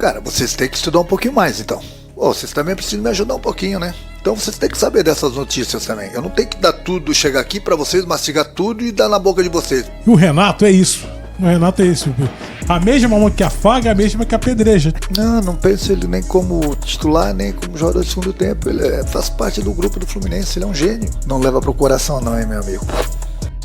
Cara, vocês têm que estudar um pouquinho mais, então. Pô, vocês também precisam me ajudar um pouquinho, né? Então vocês têm que saber dessas notícias também. Eu não tenho que dar tudo, chegar aqui pra vocês, mastigar tudo e dar na boca de vocês. E o Renato é isso. O Renato é isso. A mesma mão que afaga, a mesma que apedreja. Não penso ele nem como titular, nem como jogador de segundo tempo. Ele faz parte do grupo do Fluminense, ele é um gênio. Não leva pro coração não, hein, meu amigo.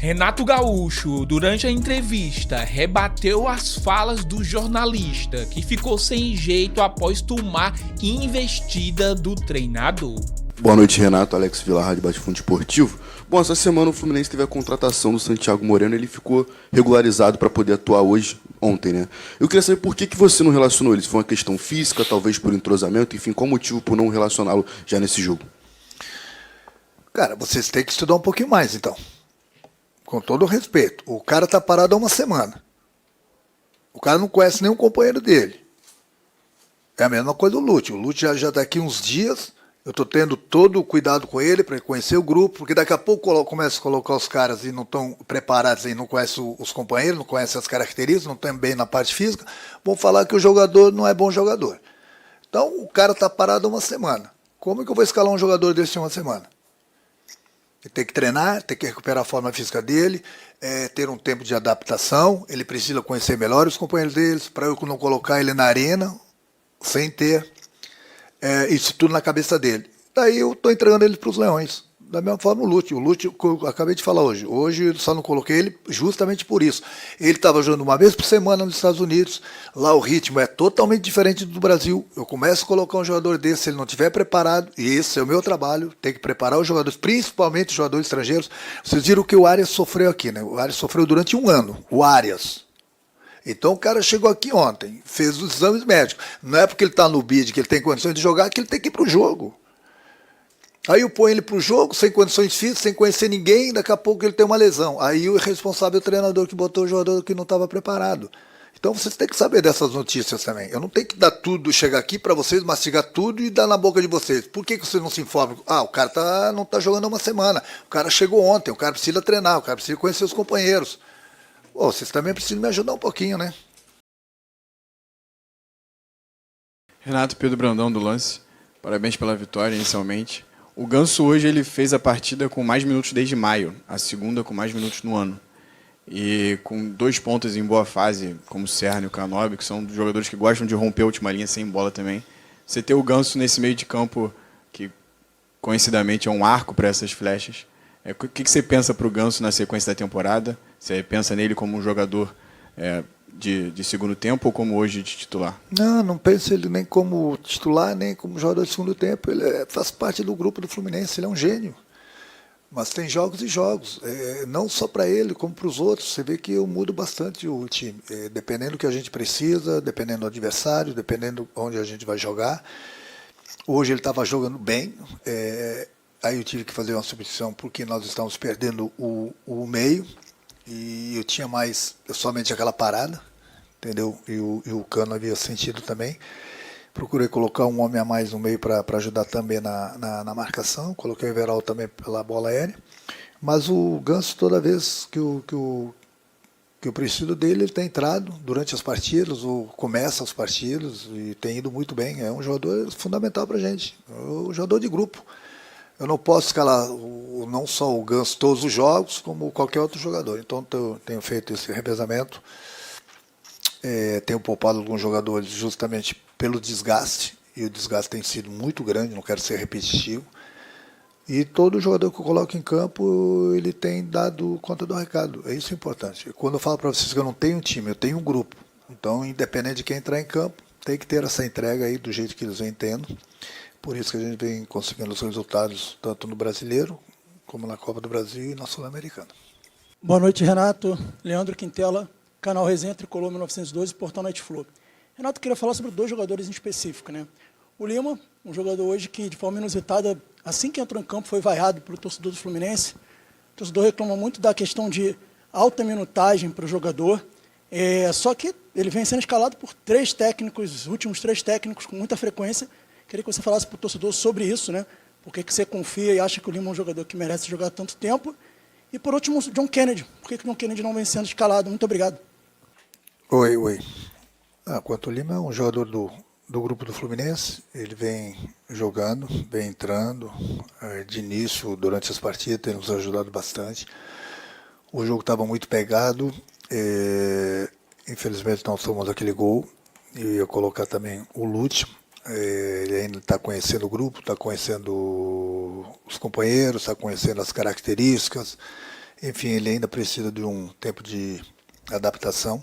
Renato Gaúcho, durante a entrevista, rebateu as falas do jornalista, que ficou sem jeito após tomar investida do treinador. Boa noite, Renato. Alex Vilar, Rádio Bate-Fundo Esportivo. Bom, essa semana o Fluminense teve a contratação do Santiago Moreno, ele ficou regularizado para poder atuar ontem, né? Eu queria saber por que você não relacionou ele, se foi uma questão física, talvez por entrosamento, enfim, qual o motivo por não relacioná-lo já nesse jogo? Cara, vocês têm que estudar um pouquinho mais, então. Com todo o respeito, o cara tá parado há uma semana. O cara não conhece nenhum companheiro dele. É a mesma coisa do Lute. O Lute já tá aqui uns dias. Eu tô tendo todo o cuidado com ele para conhecer o grupo, porque daqui a pouco começa a colocar os caras e não estão preparados e não conhecem os companheiros, não conhecem as características, não estão bem na parte física, vão falar que o jogador não é bom jogador. Então o cara tá parado há uma semana. Como é que eu vou escalar um jogador desse em uma semana? Ele tem que treinar, tem que recuperar a forma física dele, ter um tempo de adaptação, ele precisa conhecer melhor os companheiros deles, para eu não colocar ele na arena sem ter isso tudo na cabeça dele. Daí eu estou entregando ele para os Leões. Da mesma forma o Lute, eu acabei de falar hoje eu só não coloquei ele justamente por isso. Ele estava jogando uma vez por semana nos Estados Unidos, lá o ritmo é totalmente diferente do Brasil. Eu começo a colocar um jogador desse, se ele não estiver preparado, e esse é o meu trabalho, tem que preparar os jogadores, principalmente os jogadores estrangeiros. Vocês viram que o Arias sofreu aqui, né? O Arias sofreu durante um ano, o Arias. Então o cara chegou aqui ontem, fez os exames médicos. Não é porque ele está no bid, que ele tem condições de jogar, que ele tem que ir para o jogo. Aí eu ponho ele para o jogo, sem condições físicas, sem conhecer ninguém, daqui a pouco ele tem uma lesão. Aí o responsável é o treinador que botou o jogador que não estava preparado. Então vocês têm que saber dessas notícias também. Eu não tenho que dar tudo, chegar aqui para vocês, mastigar tudo e dar na boca de vocês. Por que vocês não se informam? O cara não está jogando há uma semana, o cara chegou ontem, o cara precisa treinar, o cara precisa conhecer os companheiros. Pô, vocês também precisam me ajudar um pouquinho, né? Renato, Pedro Brandão do Lance. Parabéns pela vitória inicialmente. O Ganso hoje ele fez a partida com mais minutos desde maio, a segunda com mais minutos no ano. E com 2 pontas em boa fase, como o Serra e o Canóbio, que são jogadores que gostam de romper a última linha sem bola também. Você ter o Ganso nesse meio de campo, que coincidentemente é um arco para essas flechas. O que você pensa para o Ganso na sequência da temporada? Você pensa nele como um jogador de segundo tempo ou como hoje de titular? Não penso ele nem como titular, nem como jogador de segundo tempo. Ele faz parte do grupo do Fluminense, ele é um gênio. Mas tem jogos e jogos, não só para ele, como para os outros. Você vê que eu mudo bastante o time, dependendo do que a gente precisa, dependendo do adversário, dependendo onde a gente vai jogar. Hoje ele estava jogando bem, aí eu tive que fazer uma substituição porque nós estávamos perdendo o meio e eu tinha somente aquela parada, entendeu? E o Cano havia sentido também. Procurei colocar um homem a mais no meio para ajudar também na marcação. Coloquei o Everaldo também pela bola aérea. Mas o Ganso, toda vez que eu preciso dele, ele tem entrado durante as partidas, ou começa as partidas, e tem ido muito bem. É um jogador fundamental para a gente, um jogador de grupo. Eu não posso escalar não só o Ganso todos os jogos, como qualquer outro jogador. Então eu tenho feito esse revezamento. Tenho poupado alguns jogadores justamente pelo desgaste, e o desgaste tem sido muito grande, não quero ser repetitivo. E todo jogador que eu coloco em campo, ele tem dado conta do recado. É isso importante. Quando eu falo para vocês que eu não tenho um time, eu tenho um grupo. Então, independente de quem entrar em campo, tem que ter essa entrega aí do jeito que eles vêm tendo. Por isso que a gente vem conseguindo os resultados, tanto no Brasileiro, como na Copa do Brasil e na Sul-Americana. Boa noite, Renato. Leandro Quintela, canal Resenha Tricolor 1912, Portal Netflow. Renato, queria falar sobre 2 jogadores em específico, né? O Lima, um jogador hoje que, de forma inusitada, assim que entrou em campo, foi vaiado pelo torcedor do Fluminense. O torcedor reclama muito da questão de alta minutagem para o jogador. Só que ele vem sendo escalado por 3 técnicos, os últimos 3 técnicos, com muita frequência. Queria que você falasse para o torcedor sobre isso, né? Por que você confia e acha que o Lima é um jogador que merece jogar tanto tempo? E, por último, o John Kennedy. Por que o John Kennedy não vem sendo escalado? Muito obrigado. Oi. Quanto o Lima é um jogador do grupo do Fluminense. Ele vem jogando, vem entrando. De início, durante as partidas, tem nos ajudado bastante. O jogo estava muito pegado. Infelizmente, nós tomamos aquele gol. Eu ia colocar também o Lúcio. Ele ainda está conhecendo o grupo, está conhecendo os companheiros, está conhecendo as características. Enfim, ele ainda precisa de um tempo de adaptação.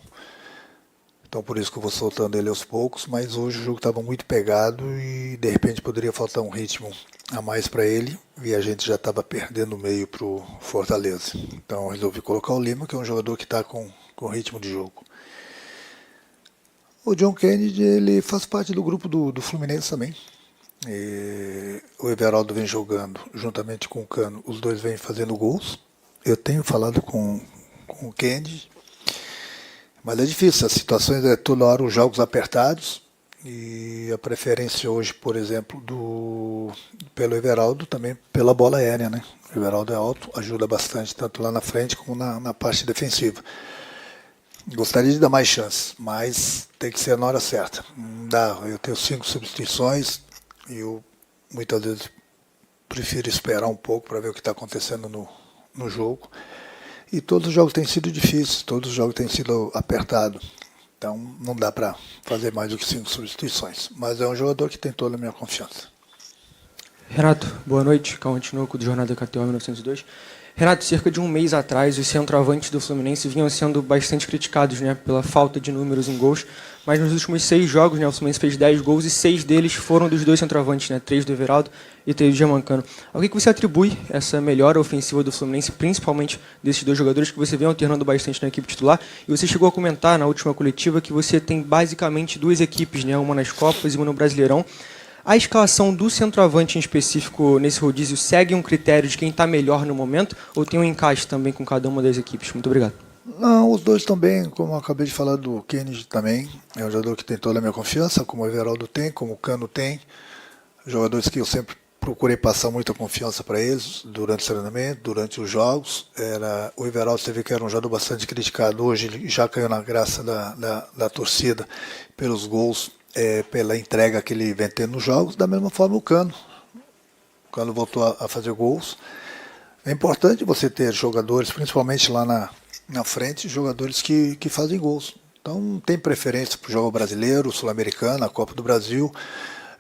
Então, por isso que eu vou soltando ele aos poucos. Mas hoje o jogo estava muito pegado e, de repente, poderia faltar um ritmo a mais para ele. E a gente já estava perdendo o meio para o Fortaleza. Então, eu resolvi colocar o Lima, que é um jogador que está com ritmo de jogo. O John Kennedy, ele faz parte do grupo do Fluminense também. O Everaldo vem jogando juntamente com o Cano. Os dois vêm fazendo gols. Eu tenho falado com o Kennedy. Mas é difícil, as situações toda hora os jogos apertados. E a preferência hoje, por exemplo, pelo Everaldo, também pela bola aérea, né? O Everaldo é alto, ajuda bastante, tanto lá na frente como na parte defensiva. Gostaria de dar mais chances, mas tem que ser na hora certa. Não dá, eu tenho 5 substituições e eu muitas vezes prefiro esperar um pouco para ver o que está acontecendo no jogo. E todos os jogos têm sido difíceis, todos os jogos têm sido apertados. Então não dá para fazer mais do que 5 substituições. Mas é um jogador que tem toda a minha confiança. Renato, boa noite. Cauã Tinoco, do Jornada KTO 1902. Renato, cerca de um mês atrás, os centroavantes do Fluminense vinham sendo bastante criticados, né, pela falta de números em gols, mas nos últimos 6 jogos, né, o Fluminense fez 10 gols e 6 deles foram dos 2 centroavantes, né, 3 do Everaldo e 3 do Germancano. Ao que você atribui essa melhora ofensiva do Fluminense, principalmente desses 2 jogadores que você vem alternando bastante na equipe titular? E você chegou a comentar na última coletiva que você tem basicamente 2 equipes, né, uma nas Copas e uma no Brasileirão. A escalação do centroavante em específico nesse rodízio segue um critério de quem está melhor no momento ou tem um encaixe também com cada uma das equipes? Muito obrigado. Não, os dois também, como eu acabei de falar do Kennedy também, é um jogador que tem toda a minha confiança, como o Everaldo tem, como o Cano tem, jogadores que eu sempre procurei passar muita confiança para eles durante o treinamento, durante os jogos. O Everaldo, você vê que era um jogador bastante criticado, hoje ele já caiu na graça da torcida pelos gols, pela entrega que ele vem tendo nos jogos. Da mesma forma o Cano voltou a fazer gols. É importante você ter jogadores, principalmente lá na frente, jogadores que fazem gols. Então não tem preferência para o jogo brasileiro, sul-americano, a Copa do Brasil.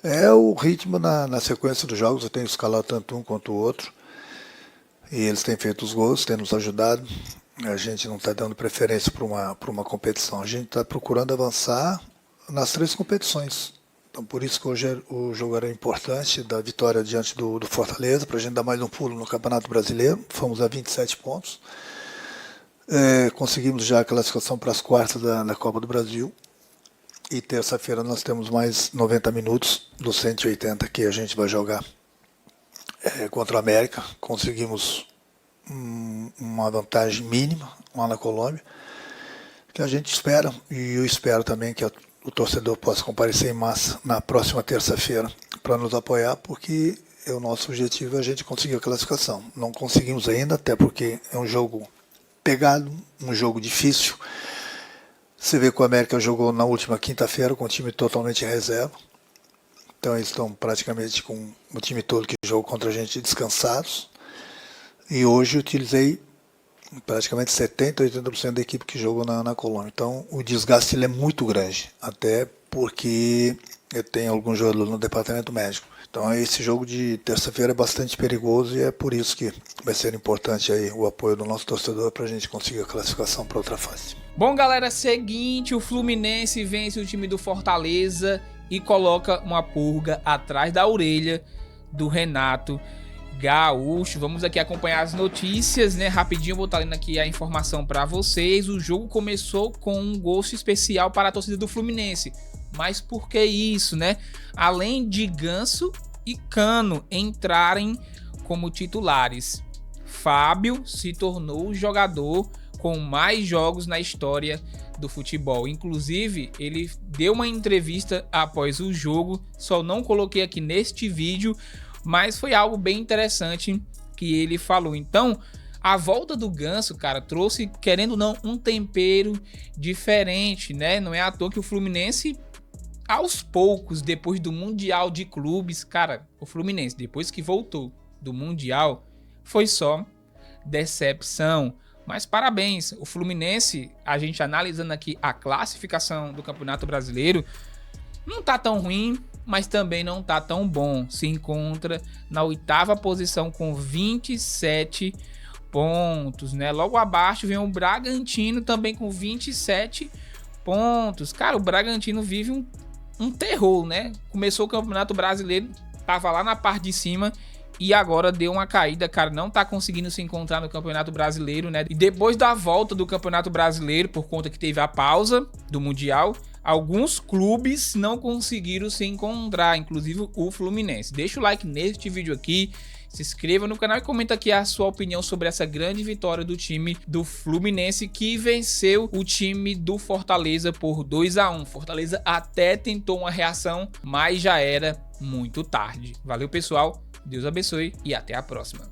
É o ritmo na sequência dos jogos, eu tenho escalado tanto um quanto o outro. E eles têm feito os gols, têm nos ajudado. A gente não está dando preferência para uma competição, a gente está procurando avançar nas 3 competições. Então por isso que hoje o jogo era importante, da vitória diante do Fortaleza, para a gente dar mais um pulo no Campeonato Brasileiro. Fomos a 27 pontos. Conseguimos já a classificação para as quartas da Copa do Brasil. E terça-feira nós temos mais 90 minutos dos 180 que a gente vai jogar contra o América. Conseguimos uma vantagem mínima lá na Colômbia, que a gente espera, e eu espero também que o torcedor possa comparecer em massa na próxima terça-feira para nos apoiar, porque o nosso objetivo é a gente conseguir a classificação. Não conseguimos ainda, até porque é um jogo pegado, um jogo difícil. Você vê que o América jogou na última quinta-feira com o time totalmente em reserva. Então eles estão praticamente com o time todo que jogou contra a gente descansados. E hoje eu utilizei praticamente 70%, 80% da equipe que jogou na Colômbia. Então o desgaste ele é muito grande, até porque eu tenho alguns jogadores no departamento médico. Então esse jogo de terça-feira é bastante perigoso e é por isso que vai ser importante aí o apoio do nosso torcedor para a gente conseguir a classificação para outra fase. Bom, galera, seguinte, o Fluminense vence o time do Fortaleza e coloca uma pulga atrás da orelha do Renato Gaúcho. Vamos aqui acompanhar as notícias, né? Rapidinho eu vou estar lendo aqui a informação para vocês. O jogo começou com um gosto especial para a torcida do Fluminense. Mas por que isso, né? Além de Ganso e Cano entrarem como titulares, Fábio se tornou o jogador com mais jogos na história do futebol. Inclusive, ele deu uma entrevista após o jogo, só não coloquei aqui neste vídeo, mas foi algo bem interessante que ele falou. Então, a volta do Ganso, cara, trouxe, querendo ou não, um tempero diferente, né? Não é à toa que o Fluminense aos poucos, depois do Mundial de Clubes, cara, o Fluminense, depois que voltou do Mundial, foi só decepção. Mas parabéns, o Fluminense, a gente analisando aqui a classificação do Campeonato Brasileiro, não tá tão ruim, mas também não tá tão bom. Se encontra na 8ª posição com 27 pontos, né? Logo abaixo vem o Bragantino também com 27 pontos. Cara, o Bragantino vive um terror, né? Começou o Campeonato Brasileiro, tava lá na parte de cima e agora deu uma caída, cara, não tá conseguindo se encontrar no Campeonato Brasileiro, né? E depois da volta do Campeonato Brasileiro, por conta que teve a pausa do Mundial, alguns clubes não conseguiram se encontrar, inclusive o Fluminense. Deixa o like neste vídeo aqui, se inscreva no canal e comenta aqui a sua opinião sobre essa grande vitória do time do Fluminense, que venceu o time do Fortaleza por 2-1. Fortaleza até tentou uma reação, mas já era muito tarde. Valeu, pessoal, Deus abençoe e até a próxima.